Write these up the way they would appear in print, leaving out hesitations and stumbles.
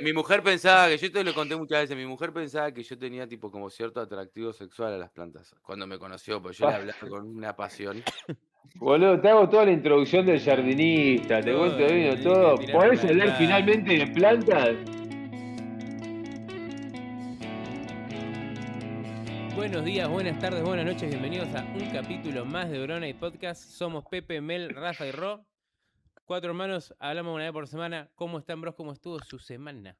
Mi mujer pensaba que yo esto lo conté muchas veces, mi mujer pensaba que yo tenía tipo como cierto atractivo sexual a las plantas, cuando me conoció, porque yo le hablaba con una pasión. Boludo, te hago toda la introducción del jardinista, te cuento Todo, vino, tenés que todo. tirar por ¿Podés la hablar ventana. finalmente de plantas? Buenos días, buenas tardes, buenas noches, bienvenidos a un capítulo más de Brona y Podcast. Somos Pepe, Mel, Rafa y Ro. 4 hermanos, hablamos una vez por semana. ¿Cómo están, bros? ¿Cómo estuvo su semana?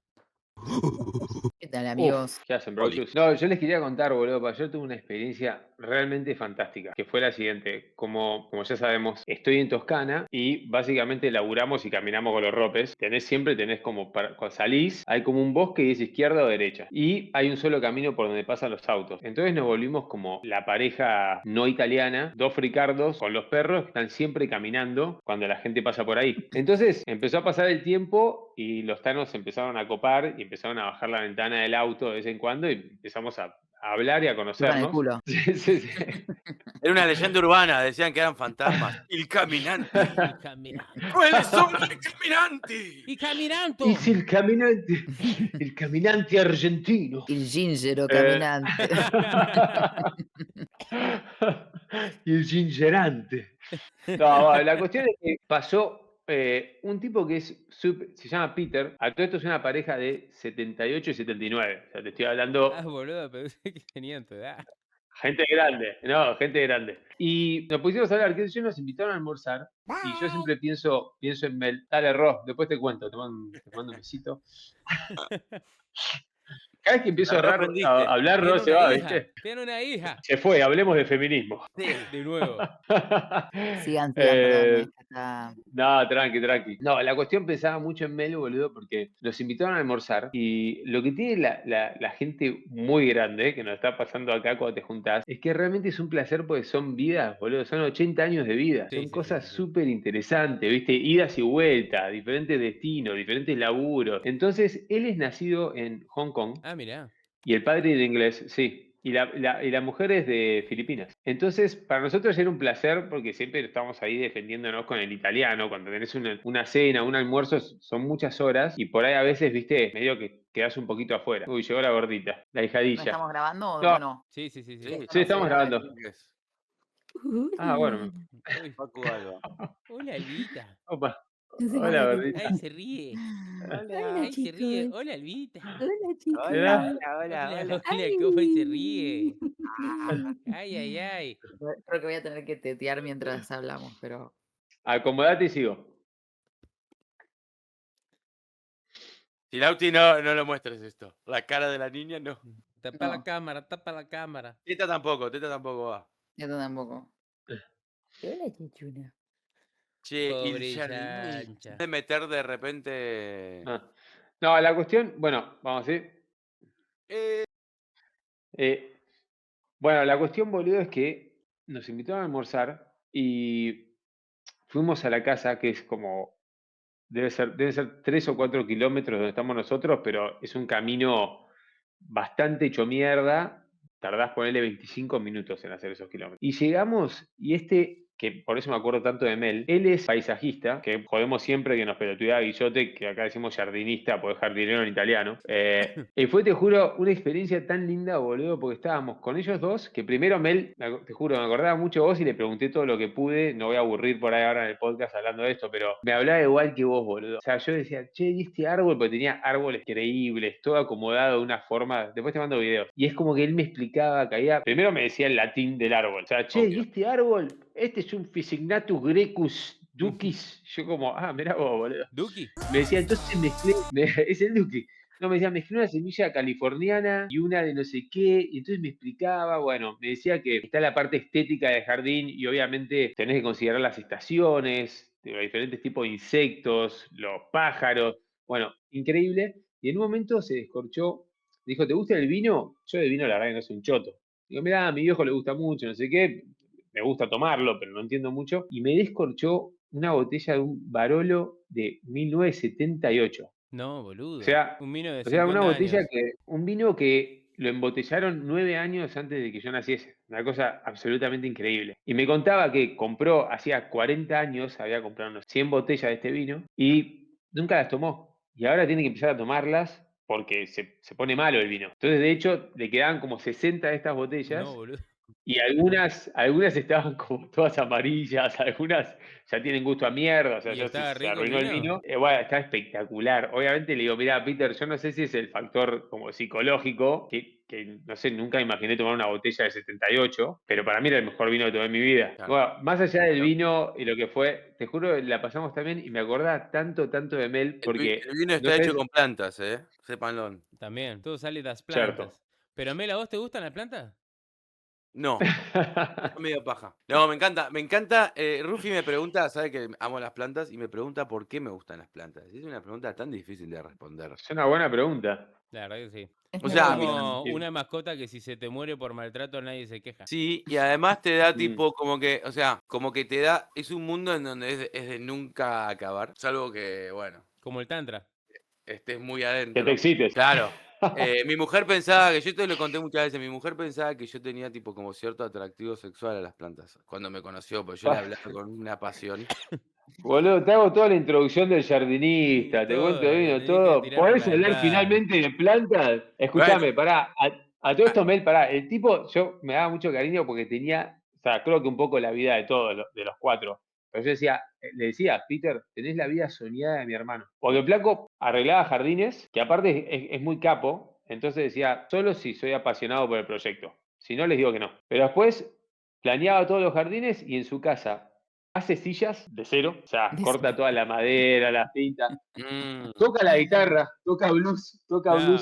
¿Qué tal, Uf, amigos? ¿qué hacen, Oli. brochus? No, yo les quería contar, boludo, yo tuve una experiencia realmente fantástica, que fue la siguiente. Como ya sabemos, estoy en Toscana y básicamente laburamos y caminamos con los ropes. Siempre tenés como, cuando salís, hay como un bosque y es izquierda o derecha. Y hay un solo camino por donde pasan los autos. Entonces nos volvimos como la pareja no italiana, dos fricardos con los perros que están siempre caminando cuando la gente pasa por ahí. Entonces empezó a pasar el tiempo y los tanos empezaron a copar y empezaron a bajar la ventana del auto de vez en cuando y empezamos a hablar y a Chupan el conocernos. culo. Sí, sí, sí. Era una leyenda urbana, decían que eran fantasmas. Il Caminanti. Y caminando. ¡Cuáles son el Caminanti! ¡Y caminando! Es el caminante argentino. El gingero Eh, caminante. y el gingerante. No, la cuestión es que pasó un tipo que se llama Peter. A todo esto es una pareja de 78 y 79. O sea, te estoy hablando Boludo, pensé que tenían tu edad. gente grande, no, gente grande. Y nos pusimos a hablar, qué sé yo, nos invitaron a almorzar. Y yo siempre pienso en Mel. Dale, Ros, después te cuento, te mando un besito. Cada vez que empiezo La a reofendiste. hablar, Tiene Ros se una va, hija, ¿viste? tiene una hija. Se fue, hablemos de feminismo. Sí. De nuevo. Sigan, perdón. Eh, Esta está... No, tranqui, tranqui. No, la cuestión pensaba mucho en Melo, boludo, porque nos invitaron a almorzar y lo que tiene la gente muy grande que nos está pasando acá cuando te juntás es que realmente es un placer porque son vidas, boludo, son 80 años de vida, Sí, son sí, sí, cosas sí, sí. súper interesantes, ¿viste? Idas y vueltas, diferentes destinos, diferentes laburos. Entonces, él es nacido en Hong Kong Ah, mirá. y el padre de inglés, sí. Y la mujer es de Filipinas. Entonces, para nosotros era un placer porque siempre estamos ahí defendiéndonos con el italiano. Cuando tenés una cena, un almuerzo, son muchas horas y por ahí a veces, viste, medio que quedás un poquito afuera. Uy, llegó la gordita, la ¿No hijadilla. estamos grabando No, o no? Sí, sí, sí, sí. Sí, sí, No sé, estamos a ver. grabando. Ah, bueno. Uy. Facu Alba. Hola, Albita. Opa. No sé Hola, qué gordita. Ay, se ríe. Hola, Hola. Ay, se ríe. chicos. Hola, Albita. Hola, Hola, Mirá. chicos. hola, hola, Hola, hola. hola, ¿cómo se ríe? Ay. Ay, ay, ay. Creo que voy a tener que tetear mientras hablamos, pero... Acomodate y sigo. Silauti, no lo muestres esto. La cara de la niña no. Tapa la No, cámara, tapa la cámara. Teta tampoco va. yo tampoco. Hola, chichuna. Che, il Pobre Giardini. chancha. De meter de repente. Ah. No, la cuestión, bueno, vamos a ir. Eh, Eh, bueno, la cuestión, boludo, es que nos invitaron a almorzar y fuimos a la casa, que es como, deben ser 3 o 4 kilómetros donde estamos nosotros, pero es un camino bastante hecho mierda. Tardás ponerle 25 minutos en hacer esos kilómetros. Y llegamos, y que por eso me acuerdo tanto de Mel, él es paisajista, que jodemos siempre que nos pelotudeaba Guillote, que acá decimos jardinista, pues jardinero en italiano. Y fue, te juro, una experiencia tan linda, boludo, porque estábamos con ellos dos, que primero Mel, te juro, me acordaba mucho de vos y le pregunté todo lo que pude. No voy a aburrir por ahí ahora en el podcast hablando de esto, pero me hablaba igual que vos, boludo. O sea, yo decía, che, ¿y este árbol? Porque tenía árboles increíbles, todo acomodado de una forma. Después te mando videos. Y es como que él me explicaba, caía. Primero me decía el latín del árbol. O sea, che, ¿y obvio. este árbol? Este es un Physignathus grecus ducis. Yo como, mirá vos, boludo. ¿Duki? Me decía, entonces mezclé, es el Duque. No, me decía, mezclé una semilla californiana y una de no sé qué, y entonces me explicaba, bueno, me decía que está la parte estética del jardín y obviamente tenés que considerar las estaciones, de los diferentes tipos de insectos, los pájaros, bueno, increíble. Y en un momento se descorchó, dijo, ¿te gusta el vino? Yo de vino la verdad que no soy un choto. Digo, mira, a mi viejo le gusta mucho, no sé qué, me gusta tomarlo, pero no entiendo mucho. Y me descorchó una botella de un Barolo de 1978. No, O boludo. sea, Un vino de o sea, una 50 botella años. un vino que lo embotellaron 9 años antes de que yo naciese. Una cosa absolutamente increíble. Y me contaba que hacía 40 años, había comprado unos 100 botellas de este vino y nunca las tomó. y ahora tiene que empezar a tomarlas porque se pone malo el vino. Entonces, de hecho, le quedaban como 60 de estas botellas. No, boludo. Y algunas estaban como todas amarillas, algunas ya tienen gusto a mierda, o sea, ¿Y ya estaba se rico el arruinó el vino? vino. Bueno, está espectacular. Obviamente le digo, mira, Peter, yo no sé si es el factor como psicológico, que no sé, nunca me imaginé tomar una botella de 78, pero para mí era el mejor vino que tomé en mi vida. Claro. Bueno, más allá del Claro. vino y lo que fue, te juro que la pasamos también y me acordaba tanto de Mel, porque El vino no está hecho sé, con plantas, sépanlo. También, todo sale de las cierto. plantas. Pero Mel, ¿a vos te gustan las plantas? No, está medio paja. No, me encanta. Rufi me pregunta, sabe que amo las plantas y me pregunta por qué me gustan las plantas. Es una pregunta tan difícil de responder. Es una buena pregunta. La verdad que sí. Es O muy sea, Es válido. como Sí. una mascota que si se te muere por maltrato nadie se queja. sí, y además te da Mm. tipo como que, o sea, como que te da, es un mundo en donde es de nunca acabar. Salvo que, bueno, Como el tantra. estés muy Que te adentro. excites. Claro. Mi mujer pensaba que, yo te lo conté muchas veces, mi mujer pensaba que yo tenía tipo como cierto atractivo sexual a las plantas. Cuando me conoció, pues yo le hablaba con una pasión. Boludo, te hago toda la introducción del jardinista, te Todo, cuento le vino, tenés que todo. tirar por ¿Podés la hablar ventana. finalmente de plantas? Escuchame, pará. A todo esto, Mel, pará. El tipo, yo me daba mucho cariño porque tenía, o sea, creo que un poco la vida de todos, de los cuatro. Pero yo decía, le decía, Peter, tenés la vida soñada de mi hermano. Porque el flaco arreglaba jardines, que aparte es muy capo. Entonces decía, solo si soy apasionado por el proyecto. Si no, les digo que no. Pero después planeaba todos los jardines y en su casa hace sillas de cero, o sea, De corta cero. toda la madera, las pinta, Mm, toca la guitarra, toca blues No.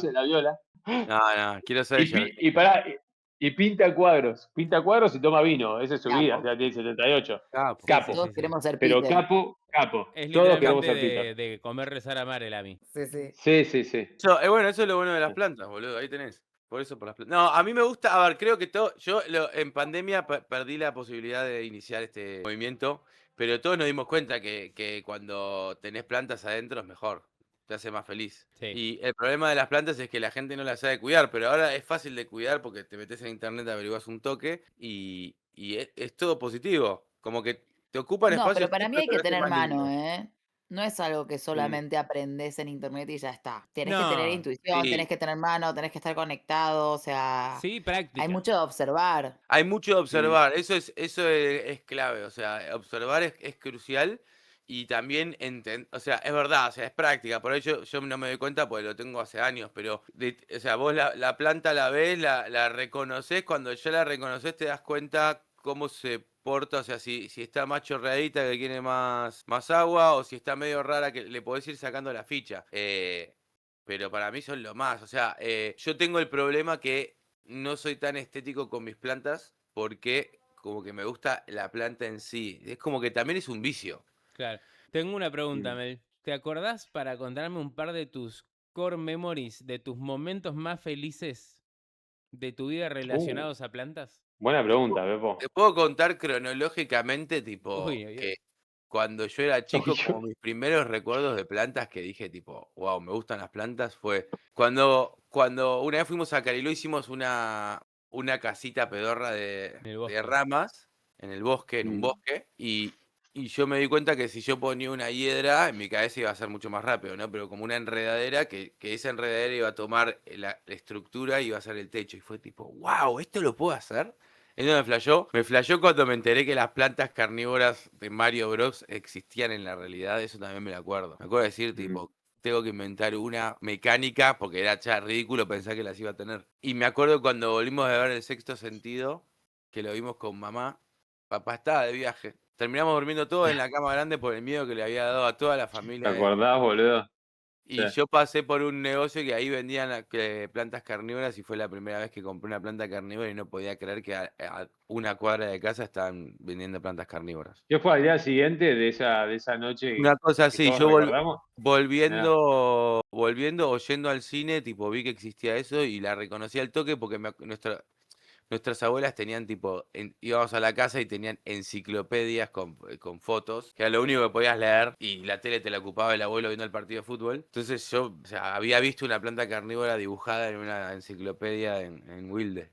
en la viola, no, quiero ser el y jardinista. pará, y pinta cuadros y toma vino, esa es su vida, o Capo. sea, tiene 78. Capo. Sí, Capo, sí, Todos sí, sí. queremos ser pero Peter. capo, Es todos queremos literalmente ser Peter. de comer, rezar, amar el AMI. Sí, sí. Sí, sí, sí. Bueno, eso es lo bueno de las plantas, boludo, ahí tenés. Por eso por las plantas. No, a mí me gusta, a ver, creo que en pandemia perdí la posibilidad de iniciar este movimiento, pero todos nos dimos cuenta que cuando tenés plantas adentro es mejor, te hace más feliz. Sí. Y el problema de las plantas es que la gente no las sabe cuidar, pero ahora es fácil de cuidar porque te metes en internet, averiguas un toque y es todo positivo. Como que te ocupan No, espacio, pero sí, para mí pero hay te lo que hacen tener más lindo. mano, ¿eh? No es algo que Mm. solamente aprendes en internet y ya está. Tenés que tener No, intuición, Sí. tenés que tener mano, tenés que estar conectado, o sea, sí, hay práctica. mucho de observar. Hay mucho de observar, eso es clave, o sea, observar es crucial y también o sea, es verdad, o sea, es práctica, por ello yo no me doy cuenta porque lo tengo hace años, pero, o sea, vos la planta la ves, la reconoces, cuando ya la reconoces te das cuenta cómo se porta, o sea, si está más chorreadita que quiere más agua o si está medio rara que le podés ir sacando la ficha. Pero para mí son lo más, o sea, yo tengo el problema que no soy tan estético con mis plantas porque como que me gusta la planta en sí. Es como que también es un vicio. Claro. Tengo una pregunta, Mm. Mel. ¿Te acordás para contarme un par de tus core memories, de tus momentos más felices de tu vida relacionados a plantas? Buena pregunta, Pepo. Te puedo contar cronológicamente, tipo, Uy, uy, uy. que cuando yo era chico, Uy, como mis primeros recuerdos de plantas que dije, tipo, wow, me gustan las plantas, fue cuando una vez fuimos a Cariló, hicimos una casita pedorra En el de bosque. ramas en el bosque, en un Mm. bosque, y yo me di cuenta que si yo ponía una hiedra, en mi cabeza iba a ser mucho más rápido, ¿no? Pero como una enredadera, que esa enredadera iba a tomar la estructura y iba a ser el techo. Y fue tipo, wow, ¿esto lo puedo hacer? Eso me flashó cuando me enteré que las plantas carnívoras de Mario Bros existían en la realidad, eso también me lo acuerdo. Me acuerdo de decir, tipo, tengo que inventar una mecánica, porque era ya ridículo pensar que las iba a tener. Y me acuerdo cuando volvimos a ver El Sexto Sentido, que lo vimos con mamá, papá estaba de viaje. Terminamos durmiendo todos en la cama grande por el miedo que le había dado a toda la ¿Te familia. acordás, boludo? Sí. Y yo pasé por un negocio que ahí vendían plantas carnívoras y fue la primera vez que compré una planta carnívora y no podía creer que a una cuadra de casa estaban vendiendo plantas carnívoras. ¿Qué fue al día siguiente de esa noche Una cosa que así, todos yo recordamos? volviendo o yendo al cine, tipo vi que existía eso y la reconocí al toque porque nuestras abuelas tenían tipo, íbamos a la casa y tenían enciclopedias con fotos, que era lo único que podías leer y la tele te la ocupaba el abuelo viendo el partido de fútbol. Entonces yo, o sea, había visto una planta carnívora dibujada en una enciclopedia en Wilde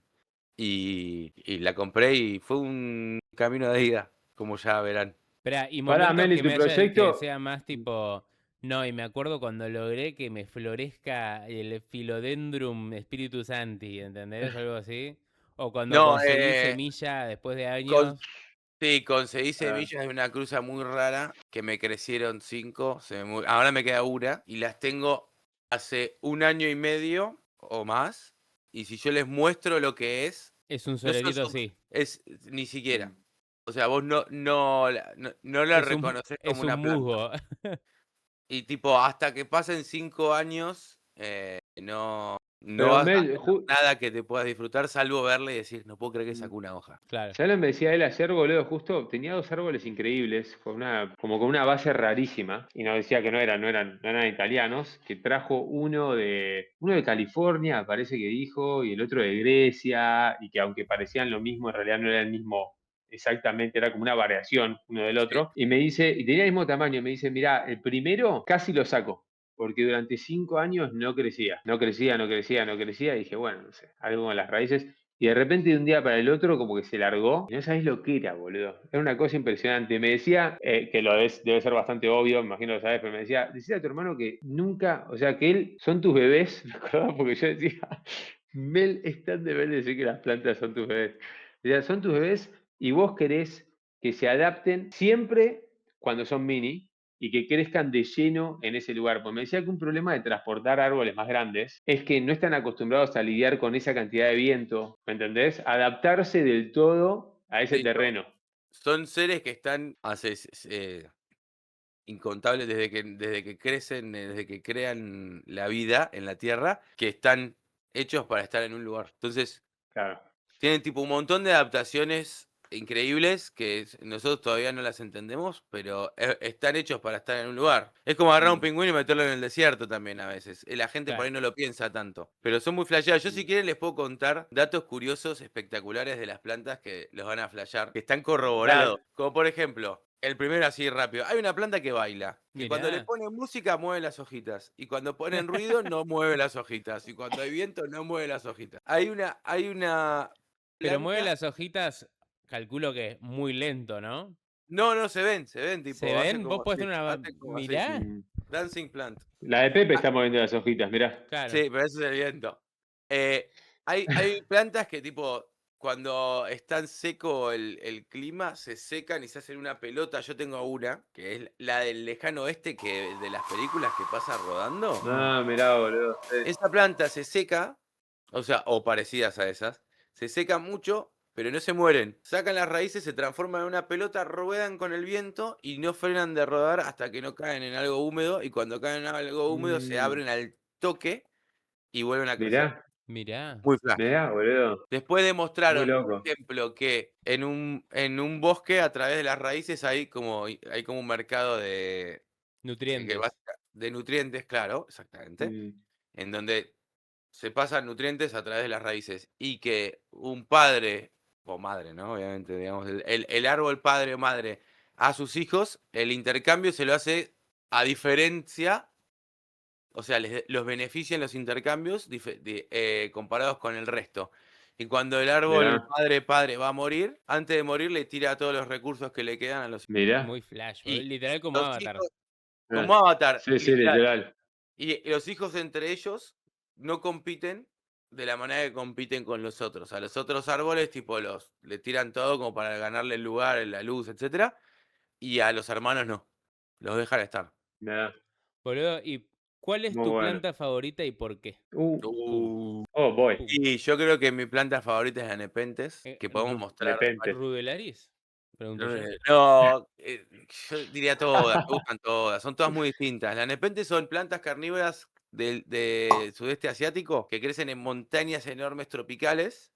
y la compré y fue un camino de ida, como ya verán. Esperá, y Pará, momentos Meli, que tu que proyecto. sea más tipo, No, y me acuerdo cuando logré que me florezca el Philodendron Spiritus Santi, ¿entendés? Algo así. O cuando No, conseguí semilla después de con- años. sí, conseguí Ah, semillas de una cruza muy rara que me crecieron 5, ahora me queda una y las tengo hace 1 año y medio o más. Y si yo les muestro lo que Es un no son solerito así. es ni siquiera. mm. O sea, vos no la reconoces como Es un una planta. musgo. Y tipo, hasta que pasen 5 años, no Pero vas a Mel, tener nada que te puedas disfrutar, salvo verle y decir, no puedo creer que sacó una hoja. Claro. ¿sabes lo que me decía él ayer, boludo? Justo tenía 2 árboles increíbles, como con una base rarísima, y nos decía que no eran italianos, que trajo uno de California, parece que dijo, y el otro de Grecia, y que aunque parecían lo mismo, en realidad no era el mismo exactamente, era como una variación uno del Sí. otro, y me dice, y tenía el mismo tamaño, me dice, mirá, el primero casi lo saco, porque durante 5 años no crecía, no crecía, no crecía, no crecía, y dije, bueno, no sé, algo con las raíces. Y de repente de un día para el otro como que se largó. Y no sabés lo que era, boludo. Era una cosa impresionante. Me decía, que debe ser bastante obvio, me imagino lo sabes, pero me decía, decía a tu hermano que nunca, o sea, que él son tus bebés. Me acordaba porque yo decía, Mel es tan de decir que las plantas son tus bebés. Decía, son tus bebés y vos querés que se adapten siempre cuando son mini y que crezcan de lleno en ese lugar. Pues me decía que un problema de transportar árboles más grandes es que no están acostumbrados a lidiar con esa cantidad de viento, ¿me entendés? Adaptarse del todo a ese Sí, terreno. son seres que están hace incontables desde que crecen, desde que crean la vida en la Tierra, que están hechos para estar en un lugar. Entonces, Claro. tienen tipo un montón de adaptaciones increíbles que nosotros todavía no las entendemos, pero están hechos para estar en un lugar. Es como agarrar un Mm, pingüino y meterlo en el desierto también a veces. La gente por Claro. ahí no lo piensa tanto, pero son muy flasheados. Yo si mm. quieren les puedo contar datos curiosos, espectaculares de las plantas que los van a flashear, que están Dale. corroborados. Como por ejemplo, el primero así rápido. Hay una planta que baila, que cuando le Mirá. ponen música mueve las hojitas, y cuando ponen ruido no mueve las hojitas, y cuando hay viento no mueve las hojitas. Hay una Pero mueve planta. las hojitas, calculo que muy lento, ¿no? No, se ven, ¿Se tipo, hacen ven? Vos como podés así, tener una... hacen como así. Mirá. Mm. Dancing plant. La de Pepe Ah, está moviendo las hojitas, mirá. Claro. sí, pero eso es el viento. Hay plantas que tipo, cuando está seco el clima, se secan y se hacen una pelota. Yo tengo una, que es la del lejano oeste, que de las películas que pasa rodando. Ah, mirá, boludo. Sí. Esa planta se seca, o sea, o parecidas a esas, se secan mucho, pero no se mueren. Sacan las raíces, se transforman en una pelota, ruedan con el viento y no frenan de rodar hasta que no caen en algo húmedo. Y cuando caen en algo húmedo, se Mm, abren al toque y vuelven a crecer. mirá, Mirá. Muy flash. mirá, boludo. Después Muy demostraron, por loco. ejemplo, que en un bosque, a través de las raíces, hay como un mercado Nutrientes. de nutrientes, claro, exactamente, Mm, en donde se pasan nutrientes a través de las raíces y que un padre o madre, ¿no? Obviamente, digamos, el árbol padre o madre a sus hijos, el intercambio se lo hace a diferencia, o sea, los benefician los intercambios comparados con el resto. Y cuando el árbol mirá, padre va a morir, antes de morir le tira todos los recursos que le quedan a los hijos. mirá. Muy flash, boludo. Y Literal como los Avatar. hijos, Ah, como Avatar, sí, sí, literal. literal. Y los hijos entre ellos no compiten de la manera que compiten con los otros. A los otros árboles, tipo, le tiran todo como para ganarle el lugar, la luz, etcétera. Y a los hermanos no. Los dejan estar. Mirá, Boludo, ¿y cuál es muy tu bueno. planta favorita y por qué? Pum, Oh, boy. pum. Y yo creo que mi planta favorita es la Nepenthes, que podemos mostrar. Nepente. ¿Rudelaris? Pregunto yo. No, yo diría todas, me gustan todas, son todas muy distintas. Las Nepenthes son plantas carnívoras del sudeste asiático que crecen en montañas enormes tropicales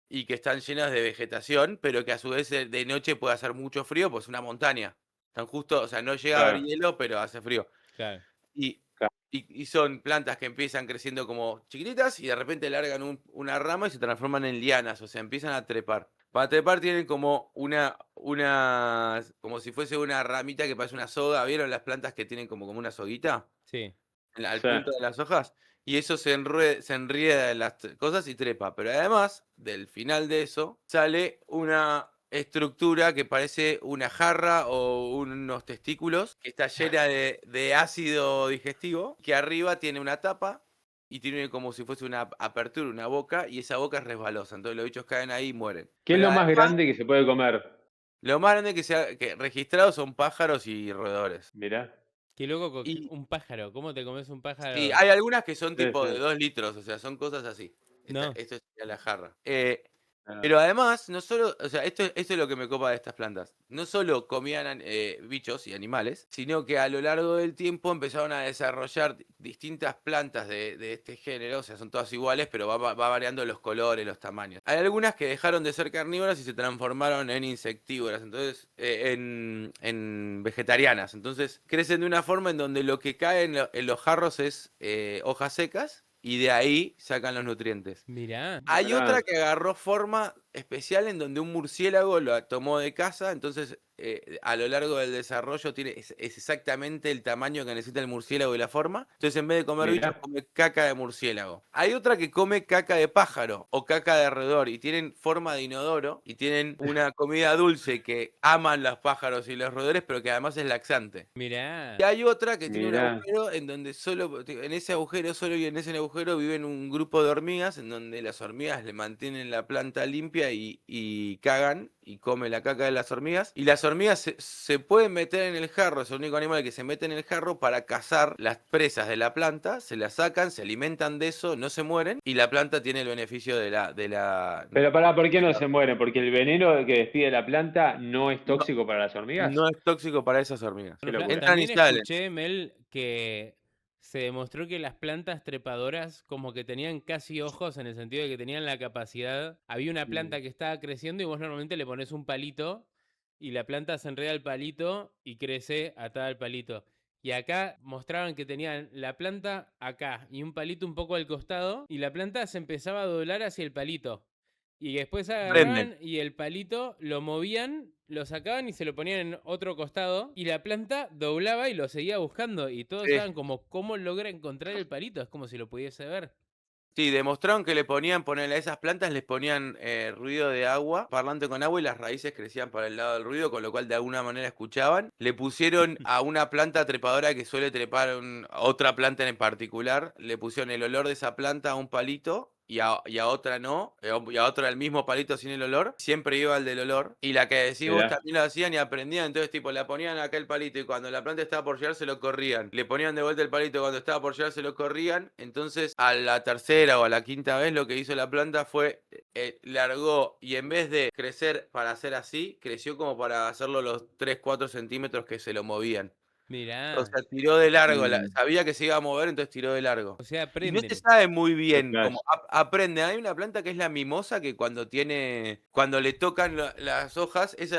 y que están llenas de vegetación, pero que a su vez de noche puede hacer mucho frío, pues es una montaña. Están justo, o sea, no llega a haber Claro, hielo, pero hace frío. Claro. Y, claro. y son plantas que empiezan creciendo como chiquititas y de repente largan una rama y se transforman en lianas, o sea, empiezan a trepar. Para trepar tienen como como si fuese una ramita que parece una soga. ¿Vieron las plantas que tienen como una soguita Sí. al Sí, punto de las hojas? Y eso se enrieda de las cosas y trepa. Pero además, del final de eso, sale estructura que parece una jarra o unos testículos, que está llena de ácido digestivo, que arriba tiene una tapa y tiene como si fuese una apertura, una boca, y esa boca es resbalosa. Entonces los bichos caen ahí y mueren. ¿Qué es Pero lo más además, grande que se puede comer? lo más grande que registrados son pájaros y roedores. Mirá. Qué loco, Y un pájaro. ¿Cómo te comes un sí, pájaro? hay algunas que son Sí, tipo de sí. 2 litros, o sea, son cosas así. No. Esto es la jarra. Ah, Pero además, no solo, o sea, esto es lo que me copa de estas plantas. No solo comían bichos y animales, sino que a lo largo del tiempo empezaron a desarrollar distintas plantas de este género. O sea, son todas iguales, pero va variando los colores, los tamaños. Hay algunas que dejaron de ser carnívoras y se transformaron en insectívoras, entonces, en vegetarianas. Entonces, crecen de una forma en donde lo que cae en los jarros es hojas secas. Y de ahí sacan los nutrientes. Mirá. Hay mirá. otra que agarró forma especial en donde un murciélago lo tomó de casa, entonces a lo largo del desarrollo es exactamente el tamaño que necesita el murciélago y la forma. Entonces en vez de comer bichos, Mirá. come caca de murciélago. Hay otra que come caca de pájaro o caca de roedor y tienen forma de inodoro y tienen una comida dulce que aman los pájaros y los roedores, pero que además es laxante. Mirá. Y hay otra que tiene un Mirá. agujero en donde en ese agujero, solo y en ese agujero viven un grupo de hormigas en donde las hormigas le mantienen la planta limpia y cagan y come la caca de las hormigas. Y las hormigas se pueden meter en el jarro, es el único animal que se mete en el jarro para cazar las presas de la planta, se las sacan, se alimentan de eso, no se mueren y la planta tiene el beneficio de la... Pero ¿por qué no se mueren? ¿Porque el veneno que despide la planta no es No, tóxico para las hormigas? no es tóxico para esas hormigas. Qué locura. Entran y También salen. escuché, Mel, que se demostró que las plantas trepadoras como que tenían casi ojos en el sentido de que tenían la capacidad. Había una planta que estaba creciendo y vos normalmente le pones un palito y la planta se enreda al palito y crece atada al palito. Y acá mostraban que tenían la planta acá y un palito un poco al costado y la planta se empezaba a doblar hacia el palito. Y después Prenden. agarraban y el palito lo movían, lo sacaban y se lo ponían en otro costado. Y la planta doblaba y lo seguía buscando. Y todos Sí. estaban como, ¿cómo logra encontrar el palito? Es como si lo pudiese ver. Sí, demostraron que le ponían, ponerle a esas plantas, les ponían ruido de agua, parlante con agua y las raíces crecían para el lado del ruido, con lo cual de alguna manera escuchaban. Le pusieron a una planta trepadora que suele trepar a otra planta en particular, le pusieron el olor de esa planta a un palito y a otra no, y a otra el mismo palito sin el olor, siempre iba al del olor. Y la que decís vos Mirá. también lo hacían y aprendían, entonces tipo, le ponían acá el palito y cuando la planta estaba por llegar se lo corrían. Le ponían de vuelta el palito cuando estaba por llegar se lo corrían. Entonces a la tercera o a la quinta vez lo que hizo la planta fue, largó y en vez de crecer para hacer así, creció como para hacerlo los 3-4 centímetros que se lo movían. Mirá. O sea, tiró de largo, Mm, sabía que se iba a mover, entonces tiró de largo. O sea, Y no se aprenden. sabe muy qué bien flash. cómo aprende. Hay una planta que es la mimosa que cuando le tocan las hojas, es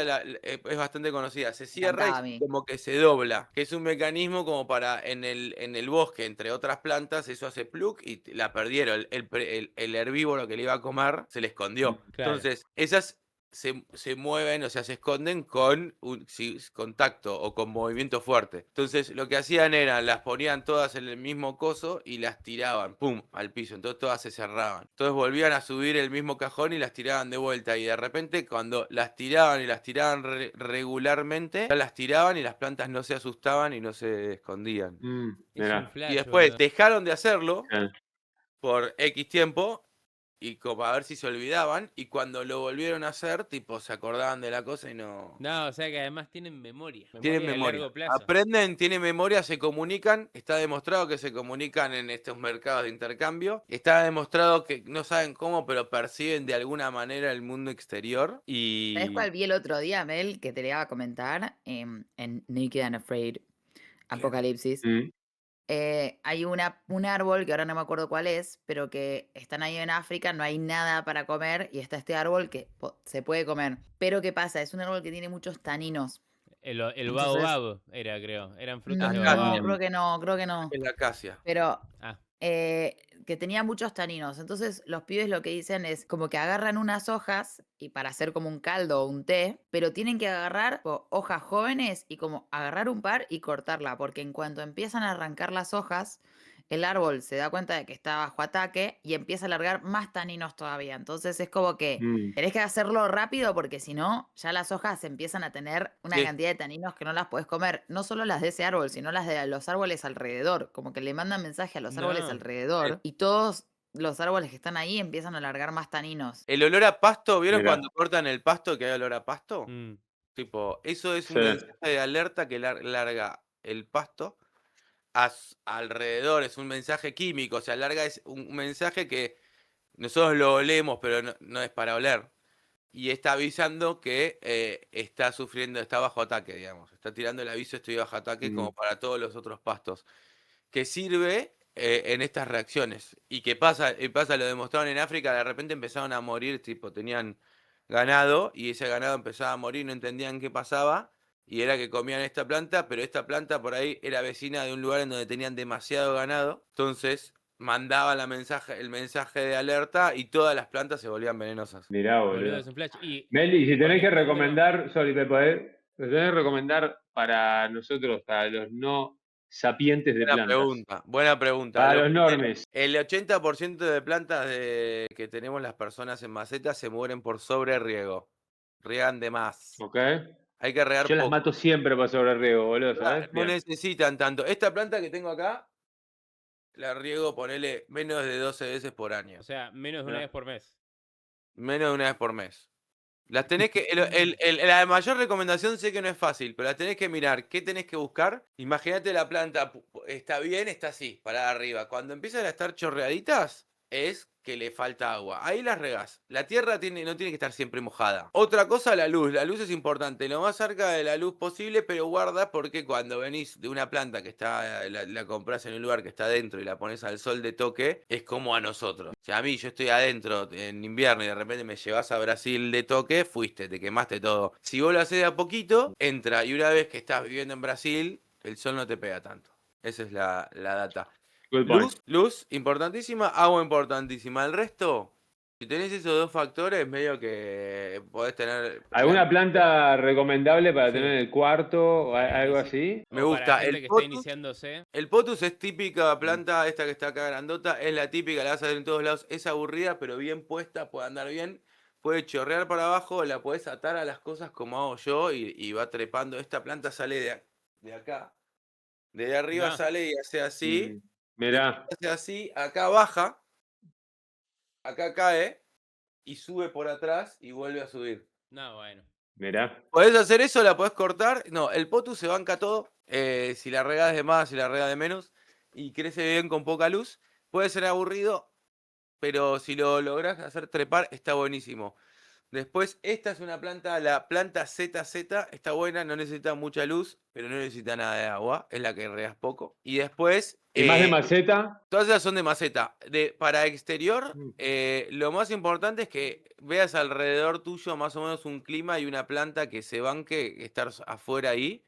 bastante conocida. Se cierra encantaba a y mí. como que se dobla, que es un mecanismo como para en el bosque, entre otras plantas, eso hace pluk y la perdieron. El herbívoro que le iba a comer se le escondió. Claro. Entonces, esas se mueven, o sea, se esconden con un contacto o con movimiento fuerte. Entonces, lo que hacían era, las ponían todas en el mismo coso y las tiraban, pum, al piso. Entonces, todas se cerraban. Entonces, volvían a subir el mismo cajón y las tiraban de vuelta. Y de repente, cuando las tiraban y las tiraban regularmente, ya las tiraban y las plantas no se asustaban y no se escondían. Es un Mirá. flash, Y después boludo. dejaron de hacerlo Ah, por X tiempo y como a ver si se olvidaban y cuando lo volvieron a hacer, tipo, se acordaban de la cosa y no... No, o sea que además tienen memoria. Tienen Memoria a memoria. largo plazo. Aprenden, tienen memoria, se comunican. Está demostrado que se comunican en estos mercados de intercambio. Está demostrado que no saben cómo, pero perciben de alguna manera el mundo exterior. ¿Sabes cuál Y... vi el otro día, Mel, que te le iba a comentar? En Naked and Afraid, Apocalipsis. mm, Hay un árbol, que ahora no me acuerdo cuál es, pero que están ahí en África, no hay nada para comer y está este árbol que se puede comer. Pero ¿qué pasa? Es un árbol que tiene muchos taninos. El Entonces, baobab era, creo. Eran frutas de Acá no, baobab. creo que no, creo que no. es la acacia. Pero Ah, que tenía muchos taninos. Entonces los pibes lo que dicen es como que agarran unas hojas y para hacer como un caldo o un té, pero tienen que agarrar hojas jóvenes y como agarrar un par y cortarla, porque en cuanto empiezan a arrancar las hojas, el árbol se da cuenta de que está bajo ataque y empieza a largar más taninos todavía. Entonces es como que tenés que hacerlo rápido porque si no, ya las hojas empiezan a tener una Sí. cantidad de taninos que no las podés comer. No solo las de ese árbol, sino las de los árboles alrededor. Como que le mandan mensaje a los árboles No. alrededor y todos los árboles que están ahí empiezan a largar más taninos. El olor a pasto, ¿vieron Mirá. cuando cortan el pasto que hay olor a pasto? Mm. Tipo, eso es un Sí. mensaje de alerta que larga el pasto alrededor, es un mensaje químico, o sea, larga es un mensaje que nosotros lo olemos, pero no es para oler. Y está avisando que está bajo ataque, digamos. Está tirando el aviso, estoy bajo ataque, como para todos los otros pastos. Que sirve en estas reacciones. Y que pasa, lo demostraron en África, de repente empezaron a morir, tipo, tenían ganado, y ese ganado empezaba a morir, no entendían qué pasaba, y era que comían esta planta, pero esta planta por ahí era vecina de un lugar en donde tenían demasiado ganado, entonces mandaba el mensaje de alerta y todas las plantas se volvían venenosas. Mirá, Boludo, boludo. es un flash. Y Meli, si por tenés que ejemplo, recomendar, sorry, Pepe, tenés que recomendar para nosotros, para los no sapientes de plantas. Buena pregunta. Para los normes. El 80% de plantas que tenemos las personas en macetas se mueren por sobreriego. Riegan de más. ¿Ok? Hay que regar Yo las poco. mato siempre para sobre riego, boludo, ¿sabes? No Bien. necesitan tanto. Esta planta que tengo acá, la riego, ponele, menos de 12 veces por año. o sea, menos de una Mirá. vez por mes. Menos de una vez por mes. Las tenés que. La mayor recomendación sé que no es fácil, pero las tenés que mirar. ¿Qué tenés que buscar? Imagínate la planta, está bien, está así, parada arriba. Cuando empiezan a estar chorreaditas, es que le falta agua. Ahí las regás. La tierra no tiene que estar siempre mojada. Otra cosa, la luz. La luz es importante. Lo más cerca de la luz posible, pero guarda porque cuando venís de una planta que está, la compras en un lugar que está adentro y la pones al sol de toque, es como a nosotros. O sea, a mí, yo estoy adentro en invierno y de repente me llevas a Brasil de toque, fuiste, te quemaste todo. Si vos lo haces de a poquito, entra. Y una vez que estás viviendo en Brasil, el sol no te pega tanto. Esa es la data. Good point. Luz, importantísima, agua importantísima. El resto, si tenés esos dos factores, medio que podés tener. ¿Alguna planta recomendable para Sí. tener en el cuarto o algo Sí. así? Me O gusta. para gente El que está potus, iniciándose. el potus es típica planta, esta que está acá grandota, es la típica, la vas a ver en todos lados. Es aburrida, pero bien puesta, puede andar bien. Puede chorrear para abajo, la podés atar a las cosas como hago yo y va trepando. Esta planta sale de acá. De arriba No. sale y hace así. Mirá. Hace así, acá baja, acá cae y sube por atrás y vuelve a subir. No, bueno. Mirá. ¿Podés hacer eso? ¿La podés cortar? No, el potus se banca todo. Si la regás de más, si la regás de menos. Y crece bien con poca luz. Puede ser aburrido, pero si lo lográs hacer trepar, está buenísimo. Después, esta es una planta, la planta ZZ, está buena, no necesita mucha luz, pero no necesita nada de agua, es la que regás poco. Y después, ¿Y más de maceta? todas esas son de maceta. Para exterior, lo más importante es que veas alrededor tuyo más o menos un clima y una planta que se banque, estar afuera ahí.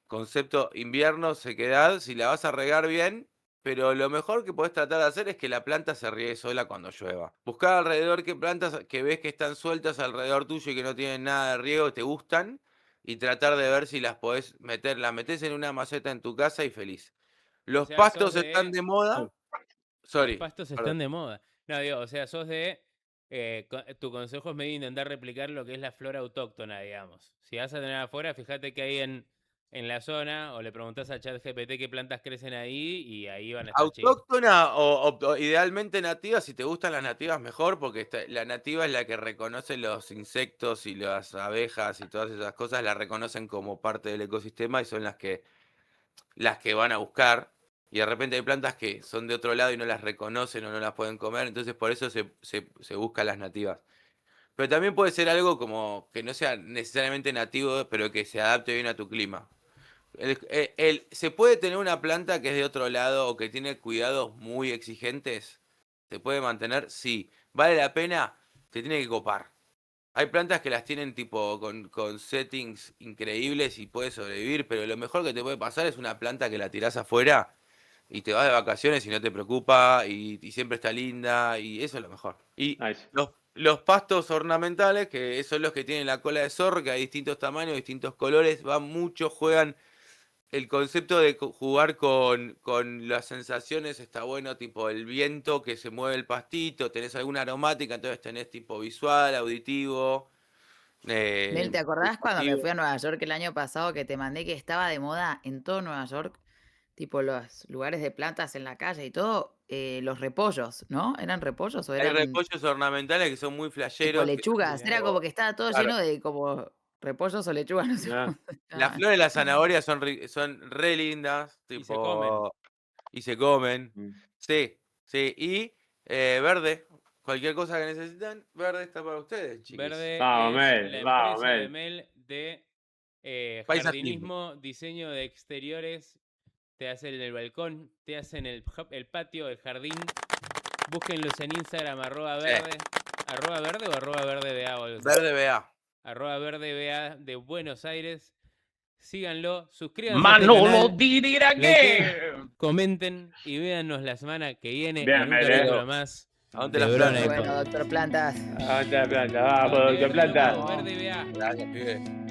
Concepto invierno, sequedad, si la vas a regar bien, pero lo mejor que podés tratar de hacer es que la planta se riegue sola cuando llueva. Buscar alrededor qué plantas que ves que están sueltas alrededor tuyo y que no tienen nada de riego, te gustan, y tratar de ver si las podés meter. Las metés en una maceta en tu casa y feliz. Los sea, pastos sos están de de. moda. Los Sorry. pastos perdón. están de moda. No, digo, o sea, sos de. Tu consejo es medio intentar replicar lo que es la flora autóctona, digamos. Si vas a tener afuera, fíjate que hay en la zona, o le preguntás a ChatGPT qué plantas crecen ahí, y ahí van a estar chill. Autóctona o idealmente nativa, si te gustan las nativas mejor, porque la nativa es la que reconoce los insectos y las abejas y todas esas cosas, la reconocen como parte del ecosistema y son las que van a buscar. Y de repente hay plantas que son de otro lado y no las reconocen o no las pueden comer, entonces por eso se buscan las nativas. Pero también puede ser algo como que no sea necesariamente nativo, pero que se adapte bien a tu clima. ¿Se puede tener una planta que es de otro lado o que tiene cuidados muy exigentes? ¿Se puede mantener? Sí. ¿Vale la pena? Te tiene que copar. Hay plantas que las tienen tipo con settings increíbles y puede sobrevivir, pero lo mejor que te puede pasar es una planta que la tirás afuera y te vas de vacaciones y no te preocupa y siempre está linda y eso es lo mejor. Y Nice. los pastos ornamentales, que son los que tienen la cola de zorro, que hay distintos tamaños, distintos colores, van mucho, juegan el concepto de jugar con las sensaciones está bueno, tipo el viento que se mueve el pastito, tenés alguna aromática, entonces tenés tipo visual, auditivo. Mel, ¿te acordás cuando me olfativo. fui a Nueva York el año pasado que te mandé que estaba de moda en todo Nueva York? Tipo los lugares de plantas en la calle y todo, los repollos, ¿no? ¿Eran repollos o Hay eran repollos ornamentales que son muy tipo flasheros. lechugas? Era como que estaba todo Claro, lleno de como repollos o lechugas, no sé Ah, cómo se las llamaban. flores de la zanahoria son re lindas, Y se comen. tipo, y se comen. mm. Sí, sí. Y verde, cualquier cosa que necesitan, verde está para ustedes, chiquis. Verde Vamos, es Mel, la vamos, empresa de Mel. Mel de Paisajismo. jardinismo, diseño de exteriores. Te hacen el balcón, te hacen el patio, el jardín. Búsquenlos en Instagram, Sí. @verde. ¿@verde o @verdeba o algo así? Verde BA. @verdeba de Buenos Aires. Síganlo, suscríbanse a Manolo este canal, did it likeen, again. comenten y véannos la semana que viene Bien, en un Mel, capítulo más ¿A dónde de las Brona y plantas? Bueno, Podcast. doctor Plantas. Ah, está la planta, vamos, Verde, doctor verde, nos Planta. vemos, verde, vea. Gracias, pibe.